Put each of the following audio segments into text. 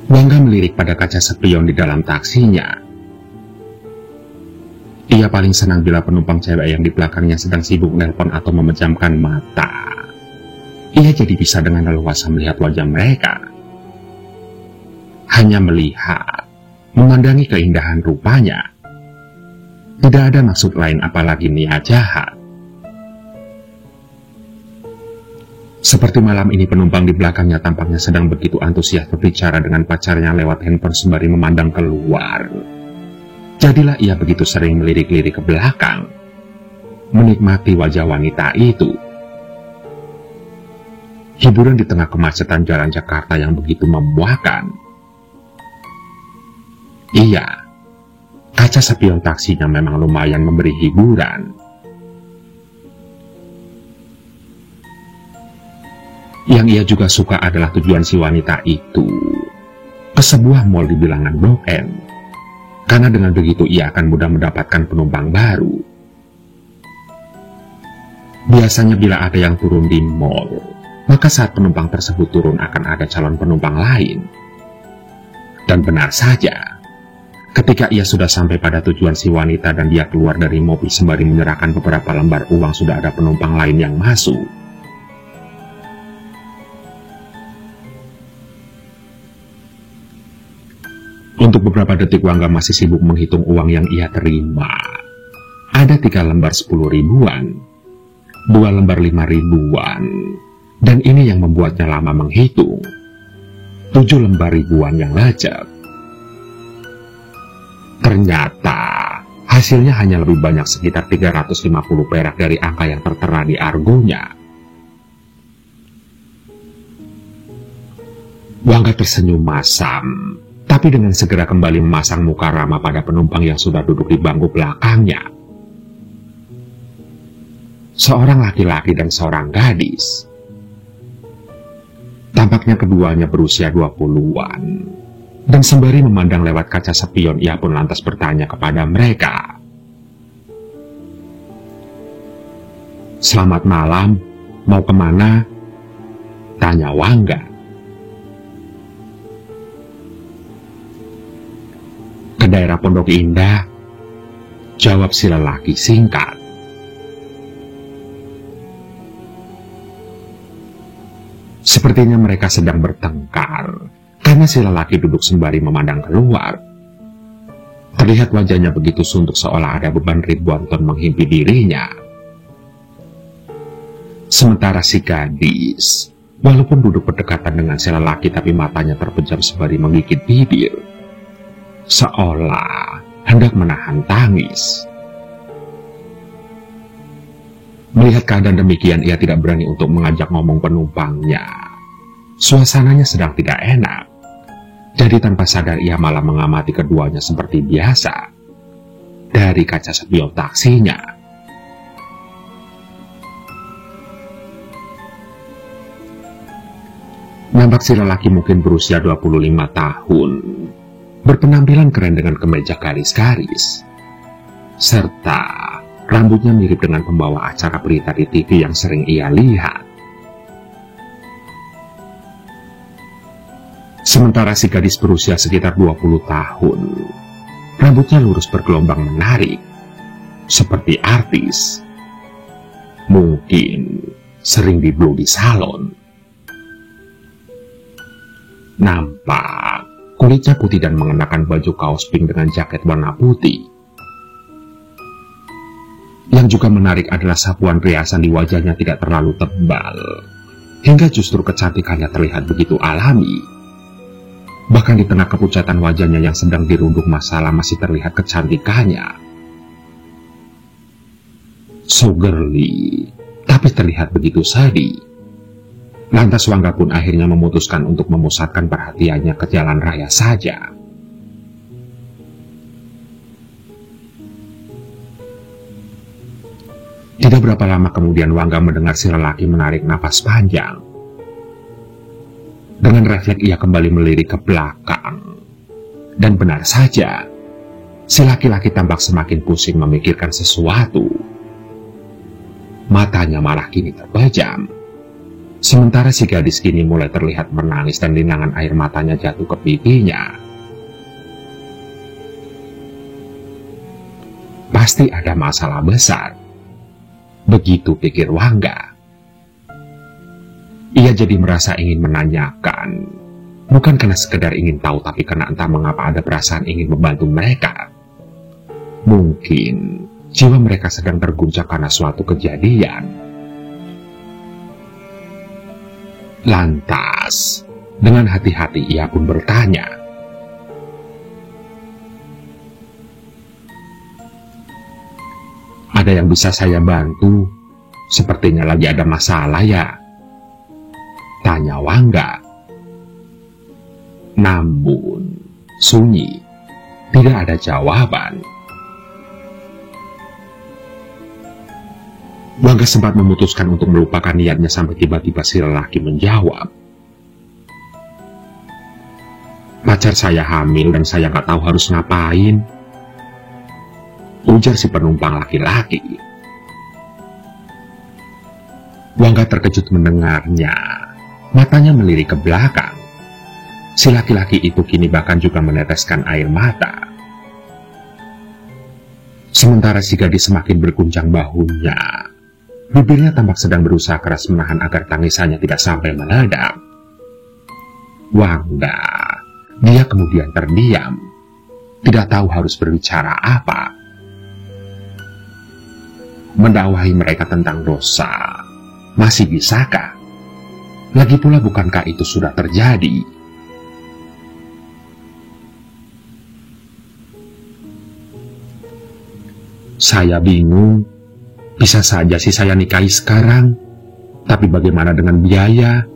Wangga melirik pada kaca spion di dalam taksinya. Ia paling senang bila penumpang cewek yang di belakangnya sedang sibuk nelpon atau memejamkan mata. Ia jadi bisa dengan leluasa melihat wajah mereka. Hanya melihat, memandangi keindahan rupanya. Tidak ada maksud lain apalagi niat jahat. Seperti malam ini penumpang di belakangnya tampaknya sedang begitu antusias berbicara dengan pacarnya lewat handphone sembari memandang keluar. Jadilah ia begitu sering melirik-lirik ke belakang, menikmati wajah wanita itu. Hiburan di tengah kemacetan jalan Jakarta yang begitu memuakan. Iya, kaca spion taksinya memang lumayan memberi hiburan. Yang ia juga suka adalah tujuan si wanita itu ke sebuah mall di bilangan Blok M. Karena dengan begitu ia akan mudah mendapatkan penumpang baru. Biasanya bila ada yang turun di mall, maka saat penumpang tersebut turun akan ada calon penumpang lain. Dan benar saja, ketika ia sudah sampai pada tujuan si wanita dan dia keluar dari mobil sembari menyerahkan beberapa lembar uang, sudah ada penumpang lain yang masuk. Untuk beberapa detik Wangga masih sibuk menghitung uang yang ia terima. Ada 3 lembar 10 ribuan, 2 lembar 5 ribuan, dan ini yang membuatnya lama menghitung. 7 lembar ribuan yang lecek. Ternyata hasilnya hanya lebih banyak sekitar 350 perak dari angka yang tertera di argonya. Wangga tersenyum masam, tapi dengan segera kembali memasang muka ramah pada penumpang yang sudah duduk di bangku belakangnya. Seorang laki-laki dan seorang gadis. Tampaknya keduanya berusia 20-an. Dan sembari memandang lewat kaca spion, ia pun lantas bertanya kepada mereka. "Selamat malam, mau kemana?" tanya Wangga. "Ke daerah Pondok Indah," jawab si lelaki singkat. Sepertinya mereka sedang bertengkar, karena si lelaki duduk sembari memandang keluar. Terlihat wajahnya begitu suntuk seolah ada beban ribuan ton menghimpit dirinya. Sementara si gadis, walaupun duduk berdekatan dengan si lelaki tapi matanya terpejam sembari menggigit bibir, seolah hendak menahan tangis. Melihat keadaan demikian, ia tidak berani untuk mengajak ngomong penumpangnya. Suasananya sedang tidak enak. Jadi tanpa sadar ia malah mengamati keduanya seperti biasa dari kaca spion taksinya. Nampak si lelaki mungkin berusia 25 tahun. Berpenampilan keren dengan kemeja garis-garis, serta rambutnya mirip dengan pembawa acara berita di TV yang sering ia lihat. Sementara si gadis berusia sekitar 20 tahun, rambutnya lurus bergelombang menarik, seperti artis. Mungkin sering di-blow di salon. Nampak kulitnya putih dan mengenakan baju kaos pink dengan jaket warna putih. Yang juga menarik adalah sapuan riasan di wajahnya tidak terlalu tebal, hingga justru kecantikannya terlihat begitu alami. Bahkan di tengah kepucatan wajahnya yang sedang dirundung masalah masih terlihat kecantikannya. So girly, tapi terlihat begitu sedih. Lantas Wangga pun akhirnya memutuskan untuk memusatkan perhatiannya ke jalan raya saja. Tidak berapa lama kemudian Wangga mendengar si lelaki menarik napas panjang. Dengan refleks ia kembali melirik ke belakang. Dan benar saja, si laki-laki tampak semakin pusing memikirkan sesuatu. Matanya malah kini terpejam, Sementara si gadis ini mulai terlihat menangis dan linangan air matanya jatuh ke pipinya. Pasti ada masalah besar. Begitu pikir Wangga. Ia jadi merasa ingin menanyakan, bukan karena sekedar ingin tahu, tapi karena entah mengapa ada perasaan ingin membantu mereka. Mungkin jiwa mereka sedang terguncang karena suatu kejadian. Lantas, dengan hati-hati ia pun bertanya, "Ada yang bisa saya bantu? Sepertinya lagi ada masalah ya?" tanya Wangga. Namun, sunyi, tidak ada jawaban. Wangga sempat memutuskan untuk melupakan niatnya sampai tiba-tiba si lelaki menjawab, "Pacar saya hamil dan saya nggak tahu harus ngapain," ujar si penumpang laki-laki. Wangga terkejut mendengarnya, matanya melirik ke belakang. Si laki-laki itu kini bahkan juga meneteskan air mata. Sementara si gadis semakin berguncang bahunya. Bibirnya tampak sedang berusaha keras menahan agar tangisannya tidak sampai meledak. Wangga, dia kemudian terdiam, tidak tahu harus berbicara apa. Mendakwahi mereka tentang dosa, masih bisakah? Lagi pula bukankah itu sudah terjadi? Saya bingung. Bisa saja sih saya nikahi sekarang, tapi bagaimana dengan biaya?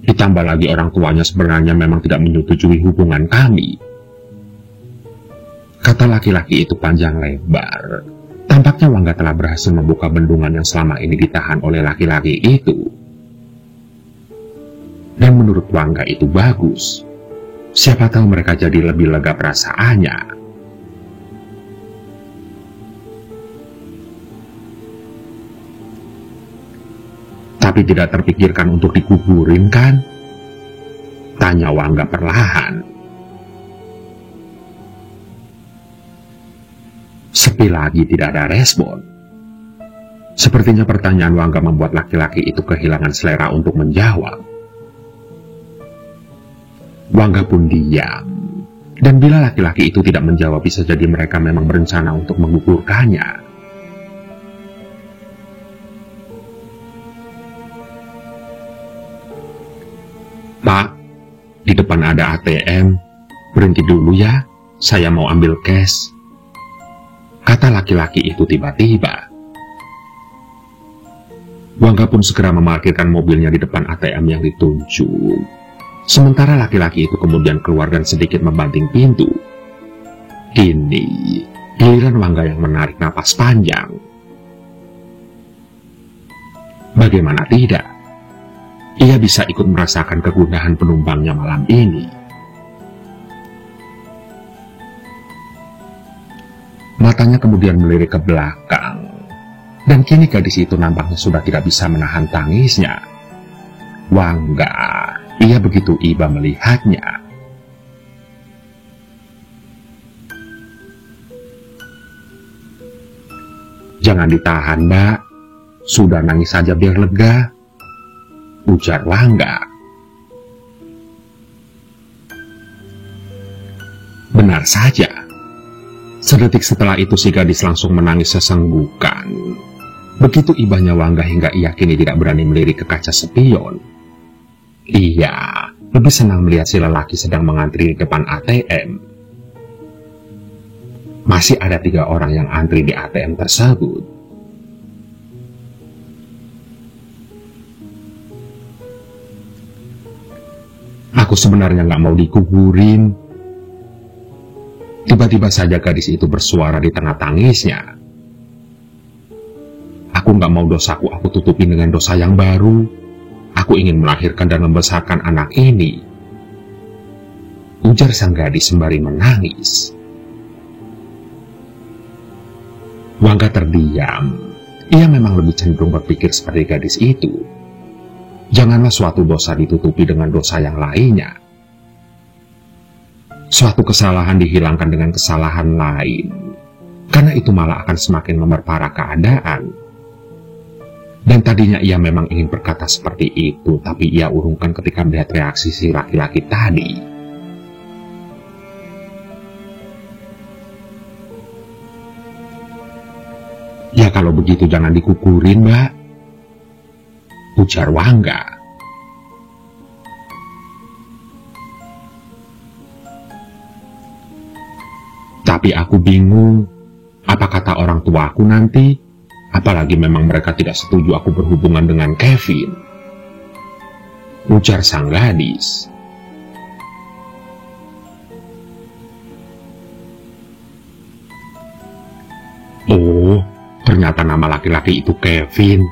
Ditambah lagi orang tuanya sebenarnya memang tidak menyetujui hubungan kami. Kata laki-laki itu panjang lebar. Tampaknya Wangga telah berhasil membuka bendungan yang selama ini ditahan oleh laki-laki itu. Dan menurut Wangga itu bagus. Siapa tahu mereka jadi lebih lega perasaannya. Tapi tidak terpikirkan untuk dikuburin kan? Tanya Wangga perlahan. Sepi lagi tidak ada respon. Sepertinya pertanyaan Wangga membuat laki-laki itu kehilangan selera untuk menjawab. Wangga pun diam. Dan bila laki-laki itu tidak menjawab, bisa jadi mereka memang berencana untuk menguburkannya. "Pak, di depan ada ATM. Berhenti dulu ya, saya mau ambil cash," kata laki-laki itu tiba-tiba. Wangga pun segera memarkirkan mobilnya di depan ATM yang ditunjuk. Sementara laki-laki itu kemudian keluar dan sedikit membanting pintu. Kini, giliran Wangga yang menarik napas panjang. Bagaimana tidak? Ia bisa ikut merasakan kegundahan penumpangnya malam ini. Matanya kemudian melirik ke belakang, dan kini gadis itu nampaknya sudah tidak bisa menahan tangisnya. Wangga, ia begitu iba melihatnya. "Jangan ditahan, Mbak. Sudah nangis saja biar lega," ujar Wangga. Benar saja. Sedetik setelah itu si gadis langsung menangis sesenggukan. Begitu ibanya Wangga hingga ia kini tidak berani melirik ke kaca spion. Ia lebih senang melihat si lelaki sedang mengantri di depan ATM. Masih ada 3 orang yang antri di ATM tersebut. "Aku sebenarnya nggak mau dikuburin." Tiba-tiba saja gadis itu bersuara di tengah tangisnya. "Aku nggak mau dosaku aku tutupi dengan dosa yang baru. Aku ingin melahirkan dan membesarkan anak ini," ujar sang gadis sembari menangis. Wangga terdiam. Ia memang lebih cenderung berpikir seperti gadis itu. Janganlah suatu dosa ditutupi dengan dosa yang lainnya. Suatu kesalahan dihilangkan dengan kesalahan lain, karena itu malah akan semakin memperparah keadaan. Dan tadinya ia memang ingin berkata seperti itu, tapi ia urungkan ketika melihat reaksi si laki-laki tadi. "Ya kalau begitu jangan dikukurin, Mbak," ujar Wangga. "Tapi aku bingung, apa kata orang tuaku nanti? Apalagi memang mereka tidak setuju aku berhubungan dengan Kevin," ujar sang gadis. "Oh, ternyata nama laki-laki itu Kevin,"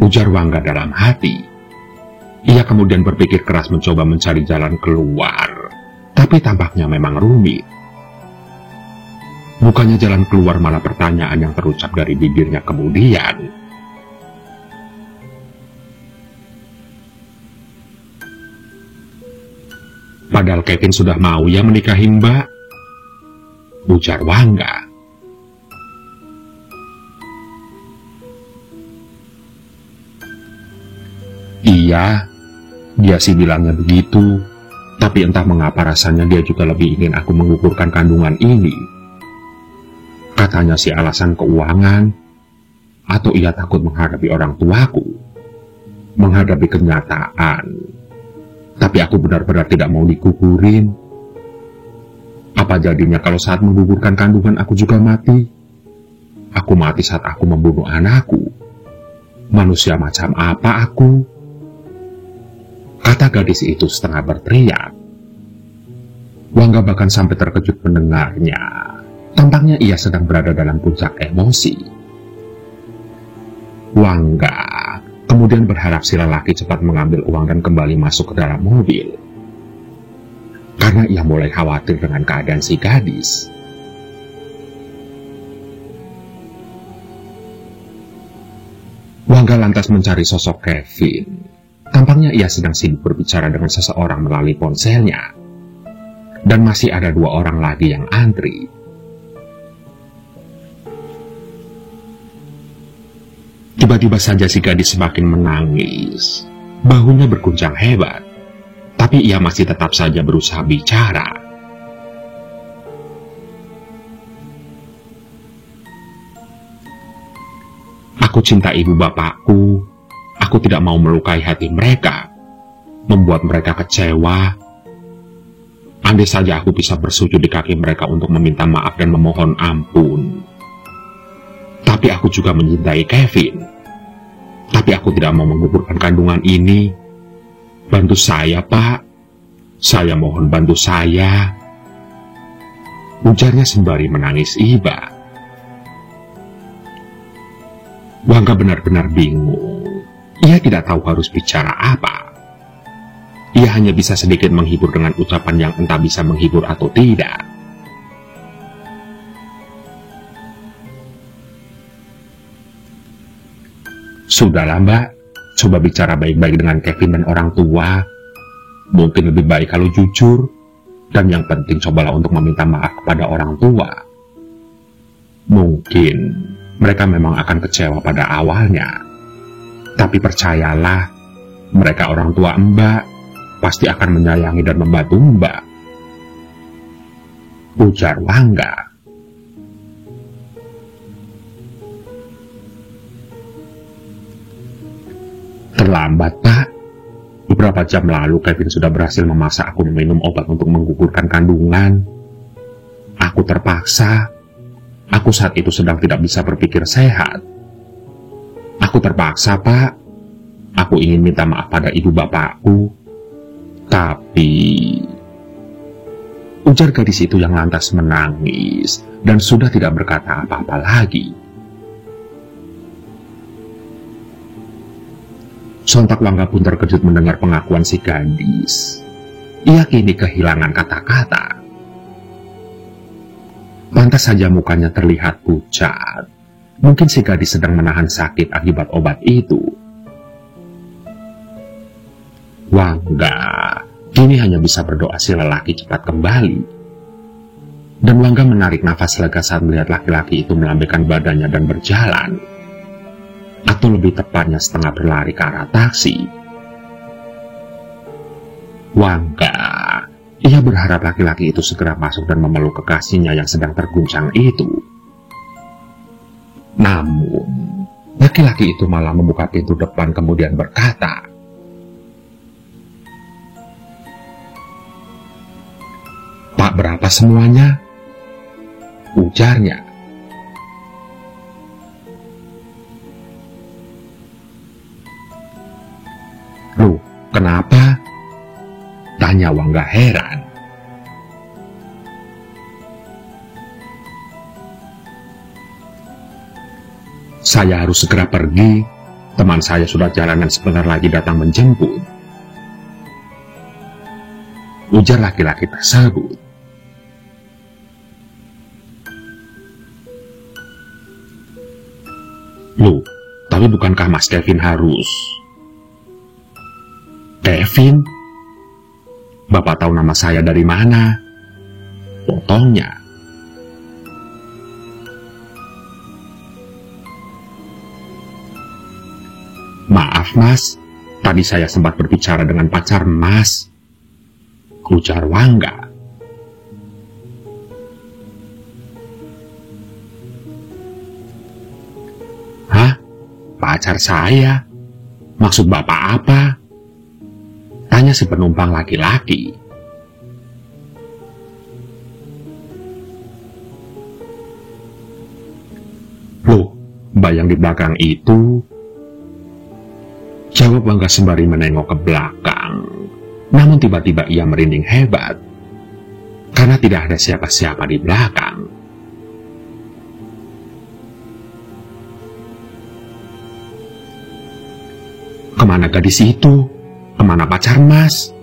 ujar Wangga dalam hati. Ia kemudian berpikir keras mencoba mencari jalan keluar, tapi tampaknya memang rumit. Bukannya jalan keluar, malah pertanyaan yang terucap dari bibirnya kemudian. "Padahal Kevin sudah mau ya menikahi Mbak," ujar Wangga. "Iya, dia sih bilangnya begitu, tapi entah mengapa rasanya dia juga lebih ingin aku menggugurkan kandungan ini. Katanya sih alasan keuangan, atau ia takut menghadapi orang tuaku, menghadapi kenyataan. Tapi aku benar-benar tidak mau digugurin. Apa jadinya kalau saat menggugurkan kandungan aku juga mati? Aku mati saat aku membunuh anakku. Manusia macam apa aku?" kata gadis itu setengah berteriak. Wangga bahkan sampai terkejut mendengarnya. Tampaknya ia sedang berada dalam puncak emosi. Wangga kemudian berharap si lelaki cepat mengambil uang dan kembali masuk ke dalam mobil, karena ia mulai khawatir dengan keadaan si gadis. Wangga lantas mencari sosok Kevin. Tampaknya ia sedang sibuk berbicara dengan seseorang melalui ponselnya, dan masih ada 2 orang lagi yang antri. Tiba-tiba saja si gadis semakin menangis. Bahunya berguncang hebat, tapi ia masih tetap saja berusaha bicara. "Aku cinta ibu bapakku. Aku tidak mau melukai hati mereka, membuat mereka kecewa. Andai saja aku bisa bersujud di kaki mereka untuk meminta maaf dan memohon ampun. Tapi aku juga mencintai Kevin. Tapi aku tidak mau menggugurkan kandungan ini. Bantu saya, Pak. Saya mohon bantu saya," ujarnya sembari menangis iba. Wangga benar-benar bingung. Ia tidak tahu harus bicara apa. Ia hanya bisa sedikit menghibur dengan ucapan yang entah bisa menghibur atau tidak. "Sudahlah Mbak, coba bicara baik-baik dengan Kevin dan orang tua. Mungkin lebih baik kalau jujur, dan yang penting cobalah untuk meminta maaf kepada orang tua. Mungkin mereka memang akan kecewa pada awalnya, tapi percayalah, mereka orang tua Mbak pasti akan menyayangi dan membantu Mbak," ujar Wangga. "Terlambat, Pak. Beberapa jam lalu Kevin sudah berhasil memaksa aku meminum obat untuk menggugurkan kandungan. Aku terpaksa. Aku saat itu sedang tidak bisa berpikir sehat. Aku terpaksa, Pak. Aku ingin minta maaf pada ibu bapakku. Tapi..." ujar gadis itu yang lantas menangis dan sudah tidak berkata apa-apa lagi. Sontak Wangga pun terkejut mendengar pengakuan si gadis. Ia kini kehilangan kata-kata. Pantas saja mukanya terlihat pucat. Mungkin si gadis sedang menahan sakit akibat obat itu. Wangga kini hanya bisa berdoa si lelaki cepat kembali. Dan Wangga menarik nafas lega saat melihat laki-laki itu melambaikan badannya dan berjalan. Atau lebih tepatnya setengah berlari ke arah taksi. Wangga, ia berharap laki-laki itu segera masuk dan memeluk kekasihnya yang sedang terguncang itu. Namun, laki-laki itu malah membuka pintu depan kemudian berkata, "Pak, berapa semuanya?" ujarnya. "Loh, kenapa?" tanya Wangga heran. "Saya harus segera pergi. Teman saya sudah jalan dan sebentar lagi datang menjemput," ujar laki-laki tersebut. "Loh, tapi bukankah Mas Kevin harus..." "Kevin? Bapak tahu nama saya dari mana?" potongnya. "Maaf Mas, tadi saya sempat berbicara dengan pacar Mas," ujar Wangga. "Hah? Pacar saya? Maksud Bapak apa?" tanya si penumpang laki-laki. "Loh, bayang di belakang itu," jawab Wangga sembari menengok ke belakang. Namun tiba-tiba ia merinding hebat, karena tidak ada siapa-siapa di belakang. "Kemana gadis itu? Kemana pacar Mas?"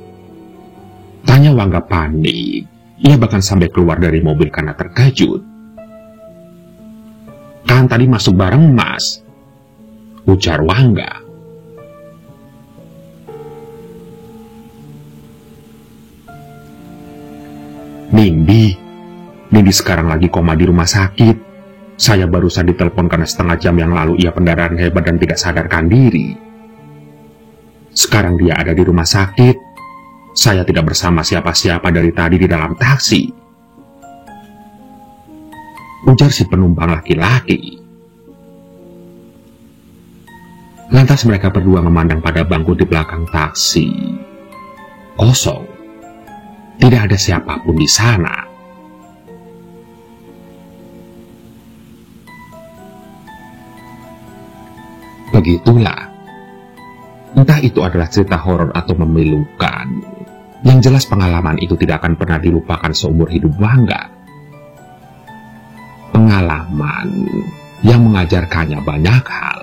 tanya Wangga panik. Ia bahkan sampai keluar dari mobil karena terkejut. "Kan tadi masuk bareng Mas," ujar Wangga. Nindi sekarang lagi koma di rumah sakit. Saya barusan ditelepon karena setengah jam yang lalu ia pendarahan hebat dan tidak sadarkan diri. Sekarang dia ada di rumah sakit. Saya tidak bersama siapa-siapa dari tadi di dalam taksi," ujar si penumpang laki-laki. Lantas mereka berdua memandang pada bangku di belakang taksi. Kosong. Tidak ada siapapun di sana. Begitulah. Entah itu adalah cerita horor atau memilukan. Yang jelas pengalaman itu tidak akan pernah dilupakan seumur hidup Wangga. Pengalaman yang mengajarkannya banyak hal.